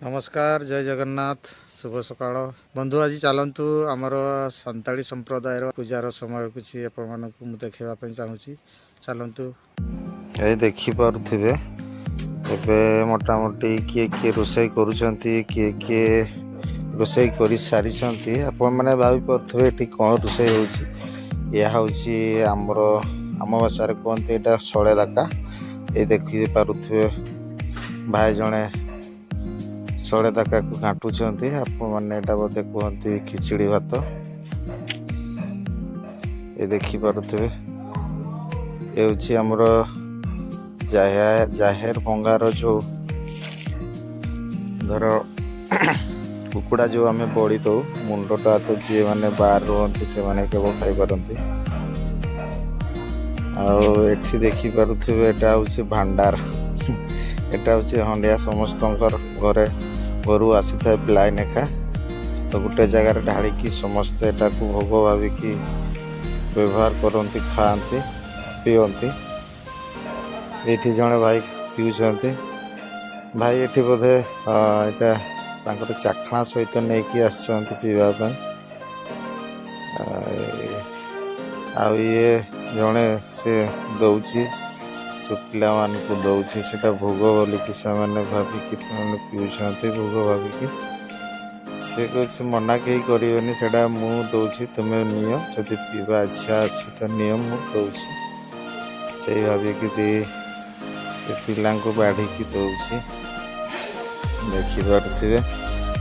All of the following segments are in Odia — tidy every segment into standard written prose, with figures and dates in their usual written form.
नमस्कार जय जगन्नाथ शुभ सकाळ बंधु आज चलतु आमर संताली संप्रदायर पूजार समय किसी आपको देखा चाहूँगी चलतु ये देखिपे ए मोटामोटी किए किए रोषे किए किए रोषे कर सारी मैंने भाई पारे ये कौन रोषे होमर आम भाषा कहते यहाँ सड़े दाका ये देखी पारे भाई जड़े सड़े दाका को घाटुंट आपने बोधे कहते खिचड़ी भात ये देखिपे ये आमर जाहेर भंगार जो धर कुकुड़ा जो आम बड़ी दौ मुंडटा तो जी मैंने बाहर रुहति से केवल खाईपारती आठी देखिपे यहाँ हूँ भांडार एटा हूँ हंडिया समस्त घरे घर आसी था पिलाए नेखा तो गोटे जगार ढाड़ी समस्ते एटा को भोग भाविकी व्यवहार करती खाती पीती ये जड़े भाई पीछे भाई ये बोधे यहाँ चाखणा सहित नहीं आसती पीवाई ये जड़े से दौची से पिला को दौची से भोग बोलिकी से भाविकी पीछे भोग भाविकी से कुछ मना कहीं करेनि से मुँह दौची तुम्हें नियो जदि पीवा इच्छा अच्छी तो नियो मुँह दौची से भाविकी पिला को बाढ़ी दौची देखिपे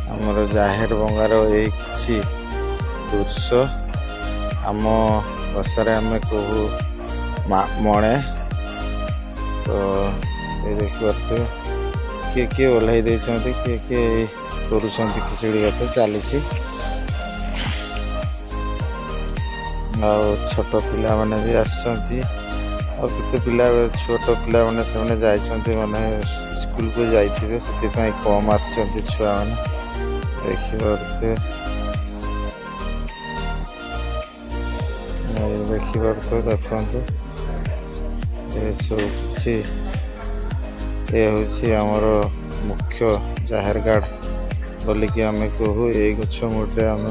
आमर जाहेर बंगार यही किसी दृश्य आम भाषा आम कहू मणे तो ये देखिपे किए किए ओह्ल किए किए कर खिचड़ी भात चली छोट पिला माने भी आसती आते पिला छोट पिला मैंने से जाइए माने स्कूल को जाइए से कम आसती छुआ मैंने देखिपे देखिपे देखते ये सब किसी ये हूँ आमर मुख्य जाहेर गार्ड बोलिकी आम कहू ये गछ मूटे आम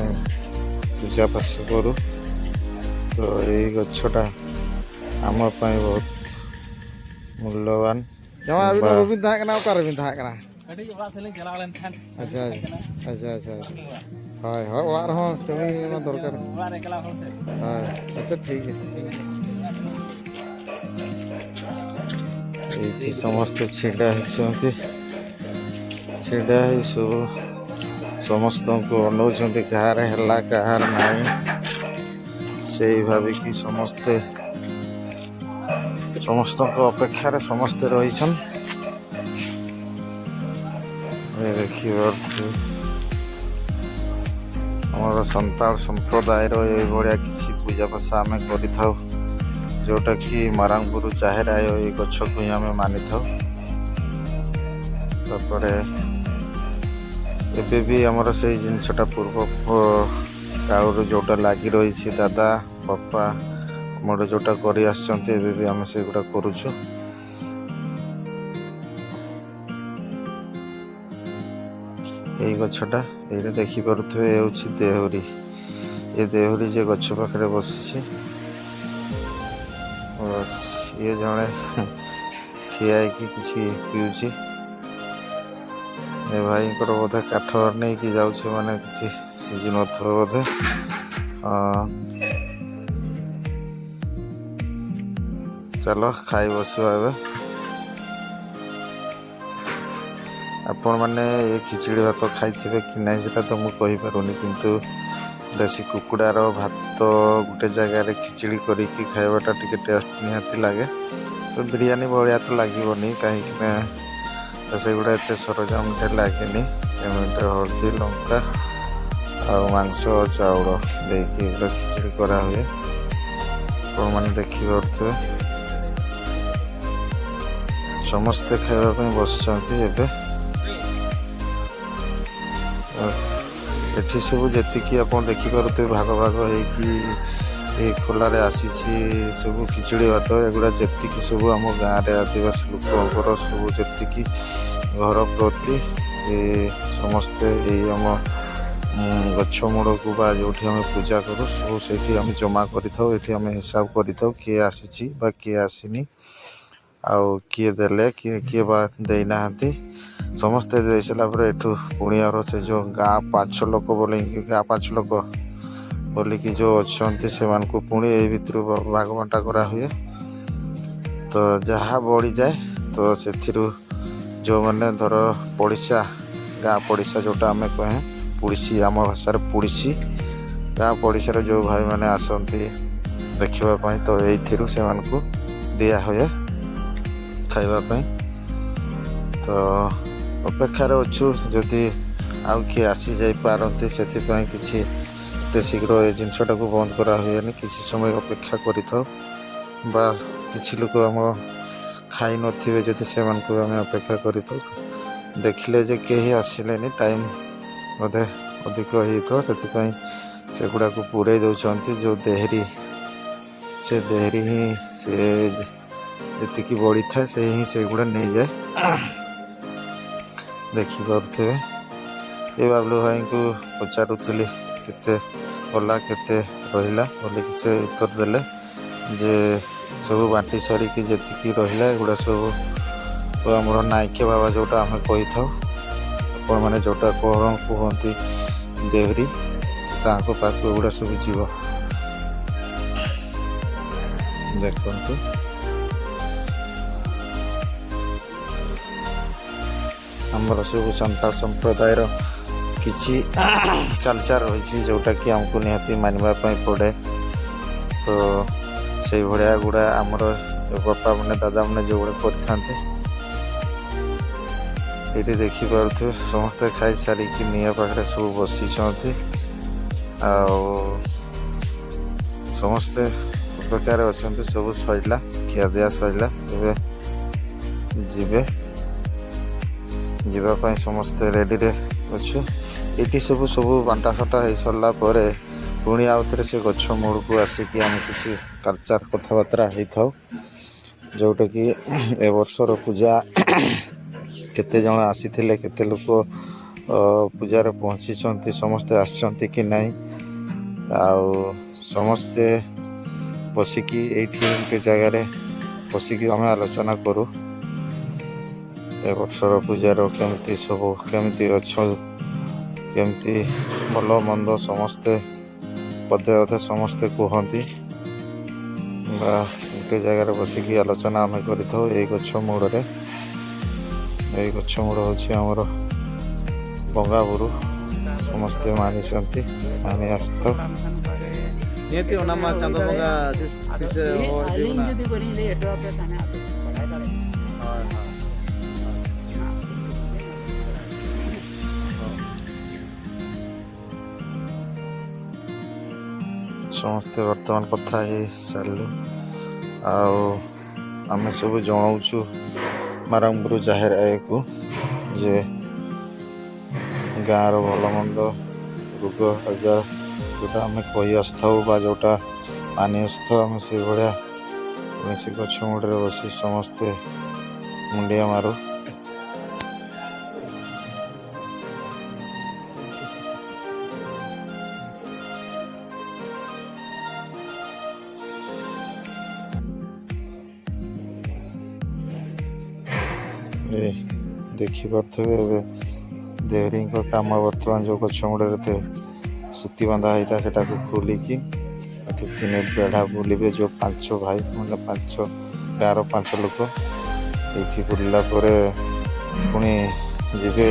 पूजा पाठ करूँ तो ये गछटा आम बहुत मूल्यवान अच्छा अच्छा अच्छा हाँ हाँ ओर कमी दरकार हाँ अच्छा ठीक है ये समस्ते छिड़ा छिड़ा सब समस्त को अनौंट कहार है कहार नाई से भाविकी समस्ते समस्त अपेक्षार समस्ते रही देखिए आमर संताल संप्रदायर ये भाया किसी पूजा पाशा आम कर जोटा कि मारांगपुर जाहेर आय ये गछ को ही आम मानि था एबे भी आमर से जिनसटा पूर्व काल जोटा लगी रही दादा बापा मोर जोटा कर आम से गुड़ा करुचु यही गछटा ये देखिपे ये हूँ देहुरी ये देहुरी जे गछ पाखे बसी ये जड़े खिया किसी पीऊँ ये भाई बोधे काठ नहीं कि जाऊँ माने किसी सीजन बोधे चलो खाई बसवा आपण मैंने ये खिचड़ी भात खाई कि ना से तो मुझे कहीपरूनी किंतु देसी कुकुड़ार भात गोटे जगार खिचड़ी करके खाइबाटा टिके टेस्ट निहाती लगे तो बिरयानी भाया तो लगे कहीं से गुड़ा एत सरंजाम लगे हल्दी लंका मांस चाउल देखिए खिचड़ी करा हुए आप मैंने देखिपे समस्ते खावाई बस एठी सब जी आप देखिपे भाग भाग हो खोलार आसी सब खिचड़ी भात एगुड़ा जी सब आम गाँव आदिवासी लोक सब जी घर प्रति ସମସ୍ତେ ଏଇ ଆମ ଗଛ ମୂଳକୁ ବା ଯେଉଁଠି ଆମେ ପୂଜା କରୁ ସବୁ ସେଇଠି ଆମେ ଜମା କରିଥାଉ। ଏଠି ଆମେ ହିସାବ କରିଥାଉ କିଏ ଆସିଛି ବା କିଏ ଆସିନି, ଆଉ କିଏ ଦେଲେ କିଏ ବା ଦେଇନାହାନ୍ତି। ସମସ୍ତେ ଦେଇସାରିଲା ପରେ ଏଠୁ ପୁଣି ଆମର ସେ ଯେଉଁ ଗାଁ 5 ଲୋକ ବୋଲିକି ଗାଁ 5 ଲୋକ ବୋଲିକି ଯେଉଁ ଅଛନ୍ତି ସେମାନଙ୍କୁ ପୁଣି ଏଇ ଭିତରୁ ଭାଗ ବଣ୍ଟା କରାହୁଏ। ତ ଯାହା ବଳିଯାଏ ତ ସେଥିରୁ ଯେଉଁମାନେ ଧର ପଡ଼ିଶା ଗାଁ ପଡ଼ିଶା ଯେଉଁଟା ଆମେ କହେ ପୁଡ଼ିଶୀ, ଆମ ଭାଷାରେ ପୁଡ଼ିଶୀ, ଗାଁ ପଡ଼ିଶାର ଯେଉଁ ଭାଇମାନେ ଆସନ୍ତି ଦେଖିବା ପାଇଁ ତ ଏଇଥିରୁ ସେମାନଙ୍କୁ ଦିଆ ହୁଏ ଖାଇବା ପାଇଁ। ତ ଅପେକ୍ଷାରେ ଅଛୁ ଯଦି ଆଉ କିଏ ଆସିଯାଇପାରନ୍ତି, ସେଥିପାଇଁ କିଛି ଏତେ ଶୀଘ୍ର ଏ ଜିନିଷଟାକୁ ବନ୍ଦ କରା ହୁଏନି। କିଛି ସମୟ ଅପେକ୍ଷା କରିଥାଉ ବା କିଛି ଲୋକ ଆମ ଖାଇ ନଥିବେ ଯଦି ସେମାନଙ୍କୁ ଆମେ ଅପେକ୍ଷା କରିଥାଉ। ଦେଖିଲେ ଯେ କେହି ଆସିଲେନି, ଟାଇମ୍ ବୋଧେ ଅଧିକ ହେଇଥିବ, ସେଥିପାଇଁ ସେଗୁଡ଼ାକୁ ପୁରେଇ ଦେଉଛନ୍ତି ଯେଉଁ ଦେହେରି, ସେ ଦେହେରି ହିଁ ସେ ଯେତିକି ବଢ଼ିଥାଏ ସେ ହିଁ ସେଗୁଡ଼ା ନେଇଯାଏ। ଦେଖିପାରୁଥିବେ। ଏ ବାବୁଲୁ ଭାଇଙ୍କୁ ପଚାରୁଥିଲି କେତେ ଗଲା କେତେ ରହିଲା ବୋଲିକି ସେ ଉତ୍ତର ଦେଲେ ଯେ ସବୁ ବାଣ୍ଟି ସରିକି ଯେତିକି ରହିଲା ଏଗୁଡ଼ା ସବୁ ଆମର ନାଇକେ ବାବା ଯେଉଁଟା ଆମେ କହିଥାଉ, ଆପଣମାନେ ଯେଉଁଟା କୁହନ୍ତି ଦେହୁରୀ, ତାଙ୍କ ପାଖକୁ ଏଗୁଡ଼ା ସବୁ ଯିବ। ଦେଖନ୍ତୁ ଆମର ସବୁ ସାନ୍ତାଳ ସମ୍ପ୍ରଦାୟର କିଛି କଲଚର୍ ରହିଛି ଯେଉଁଟାକି ଆମକୁ ନିହାତି ମାନିବା ପାଇଁ ପଡ଼େ। ତ ସେଇଭଳିଆ ଗୁଡ଼ା ଆମର ବାପାମାନେ ଦାଦାମାନେ ଯେଉଁଗୁଡ଼ା କରିଥାନ୍ତି। ଏଇଠି ଦେଖିପାରୁଥିବେ ସମସ୍ତେ ଖାଇସାରିକି ନିଆଁ ପାଖରେ ସବୁ ବସିଛନ୍ତି, ଆଉ ସମସ୍ତେ ଅପେକ୍ଷାରେ ଅଛନ୍ତି। ସବୁ ସରିଲା, ଖିଆଦିଆ ସରିଲା, ଏବେ ଯିବା ପାଇଁ ସମସ୍ତେ ରେଡ଼ିରେ ଅଛୁ। ଏଇଠି ସବୁ ବାଣ୍ଟା ଫାଣ୍ଟା ହେଇସାରିଲା ପରେ ପୁଣି ଆଉ ଥରେ ସେ ଗଛ ମୂଳକୁ ଆସିକି ଆମେ କିଛି କଲଚର୍ କଥାବାର୍ତ୍ତା ହେଇଥାଉ, ଯେଉଁଟାକି ଏ ବର୍ଷର ପୂଜା କେତେ ଜଣ ଆସିଥିଲେ, କେତେ ଲୋକ ପୂଜାରେ ପହଞ୍ଚିଛନ୍ତି, ସମସ୍ତେ ଆସିଛନ୍ତି କି ନାହିଁ, ଆଉ ସମସ୍ତେ ବସିକି ଏଇଠି ଗୋଟେ ଜାଗାରେ ବସିକି ଆମେ ଆଲୋଚନା କରୁ ଏ ବର୍ଷର ପୂଜାର କେମିତି ଅଛ, କେମିତି ଭଲ ମନ୍ଦ ସମସ୍ତେ ଅଧେ ସମସ୍ତେ କୁହନ୍ତି ବା ଗୋଟେ ଜାଗାରେ ବସିକି ଆଲୋଚନା ଆମେ କରିଥାଉ। ଏଇ ଗଛ ମୂଳରେ, ଏଇ ଗଛ ମୂଳ ହେଉଛି ଆମର ବଙ୍ଗାବୁରୁ, ସମସ୍ତେ ମାନିଛନ୍ତି, ମାନି ଆସିଥାଉ। ସମସ୍ତେ ବର୍ତ୍ତମାନ କଥା ହେଇ ସାରିଲୁ, ଆଉ ଆମେ ସବୁ ଜଣାଉଛୁ ମାରାମଗୁରୁ ଜାହେର ଆୟକୁ ଯେ ଗାଁର ଭଲ ମନ୍ଦ ରୋଗ ଆଜାର ଯେଉଁଟା ଆମେ କହି ଆସିଥାଉ ବା ଯେଉଁଟା ମାନି ଆସିଥାଉ, ଆମେ ସେଇଭଳିଆ କୌଣସି ଗଛ ମୂଳରେ ବସି ସମସ୍ତେ ମୁଣ୍ଡିଆ ମାରୁ। ଦେଖିପାରୁଥିବେ ଏବେ ଦେହୁରୀଙ୍କ କାମ ବର୍ତ୍ତମାନ ଯେଉଁ ଗଛ ମୂଳରେ ସୂତି ବନ୍ଧା ହେଇଥାଏ ସେଟାକୁ ଖୋଲିକି ତିନି ବେଢ଼ା ବୁଲିବେ। ଯେଉଁ 5 ଭାଇ ମାନେ ଗାଁର 5 ଲୋକ ଏଇଠି ବୁଲିଲା ପରେ ପୁଣି ଯିବେ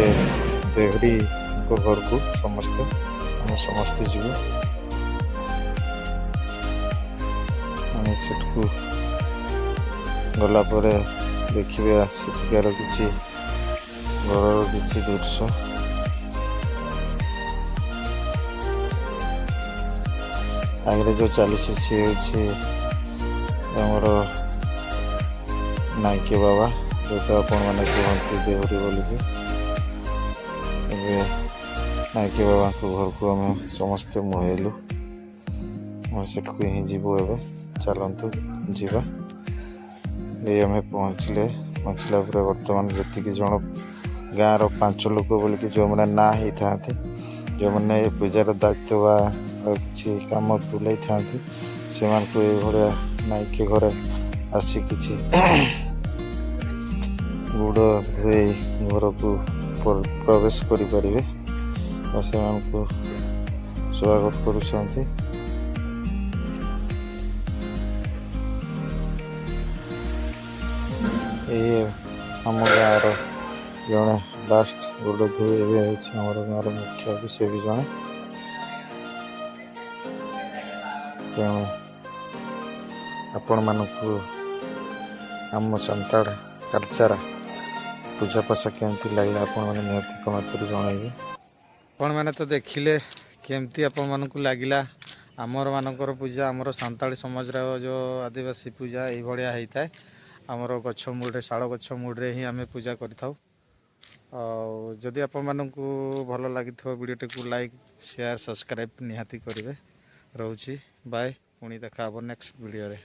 ଦେହୁରୀଙ୍କ ଘରକୁ। ଆମେ ସମସ୍ତେ ଯିବୁ। ଆମେ ସେଠାକୁ ଗଲା ପରେ ଦେଖିବେ ସେଠିକାର କିଛି ଘରର କିଛି ଦୃଶ୍ୟ। ଆଗରେ ଯେଉଁ ଚାଲିଛି ସିଏ ହେଉଛି ଆମର ନାଇକେ ବାବା, ଯେଉଁଟା ଆପଣମାନେ କୁହନ୍ତି ଦେହୁରୀ ବୋଲିକି। ଏବେ ନାଇକେ ବାବାଙ୍କ ଘରକୁ ଆମେ ସମସ୍ତେ ମୁହେଇଲୁ, ଆମେ ସେଠାକୁ ହିଁ ଯିବୁ। ଏବେ ଚାଲନ୍ତୁ ଯିବା। ଏଇ ଆମେ ପହଞ୍ଚିଲା ପରେ ବର୍ତ୍ତମାନ ଯେତିକି ଜଣ ଗାଁର 5 ଲୋକ ବୋଲିକି ଯେଉଁମାନେ ନାଁ ହେଇଥାନ୍ତି, ଯେଉଁମାନେ ଏ ପୂଜାର ଦାୟିତ୍ୱ ବା କିଛି କାମ ତୁଲେଇଥାନ୍ତି, ସେମାନଙ୍କୁ ଏଇଭଳିଆ ମାଇକି ଘରେ ଆସି କିଛି ଗୁଡ଼ ଧୋଇ ଘରକୁ ପ୍ରବେଶ କରିପାରିବେ ବା ସେମାନଙ୍କୁ ସ୍ୱାଗତ କରୁଛନ୍ତି। ଏ ଆମ ଗାଁର ଜଣେ ଲାଷ୍ଟ ଗୁଡ଼ ଧୋଇ ଏବେ ହେଉଛି ଆମର ଗାଁର ମୁଖିଆ, ସେ ବି ଜଣେ। ତେଣୁ ଆପଣମାନଙ୍କୁ ଆମ ସାନ୍ତାଳ କାଲଚାର ପୂଜାପାଠ କେମିତି ଲାଗିଲା ଆପଣମାନେ ନିହାତି କମେଣ୍ଟ କରି ଜଣାଇବେ। ଆପଣମାନେ ତ ଦେଖିଲେ କେମିତି ଆପଣମାନଙ୍କୁ ଲାଗିଲା ଆମର ମାନଙ୍କର ପୂଜା, ଆମର ସାନ୍ତାଳୀ ସମାଜର ଯେଉଁ ଆଦିବାସୀ ପୂଜା ଏଇଭଳିଆ ହେଇଥାଏ। ଆମର ଗଛ ମୂଳରେ, ଶାଳ ଗଛ ମୂଳରେ ହିଁ ଆମେ ପୂଜା କରିଥାଉ। ଆଉ ଯଦି ଆପଣମାନଙ୍କୁ ଭଲ ଲାଗିଥିବ ଭିଡ଼ିଓଟିକୁ ଲାଇକ୍, ସେୟାର, ସବସ୍କ୍ରାଇବ୍ ନିହାତି କରିବେ। ରହୁଛି, ବାଏ। ପୁଣି ଦେଖା ହେବ ନେକ୍ସଟ ଭିଡ଼ିଓରେ।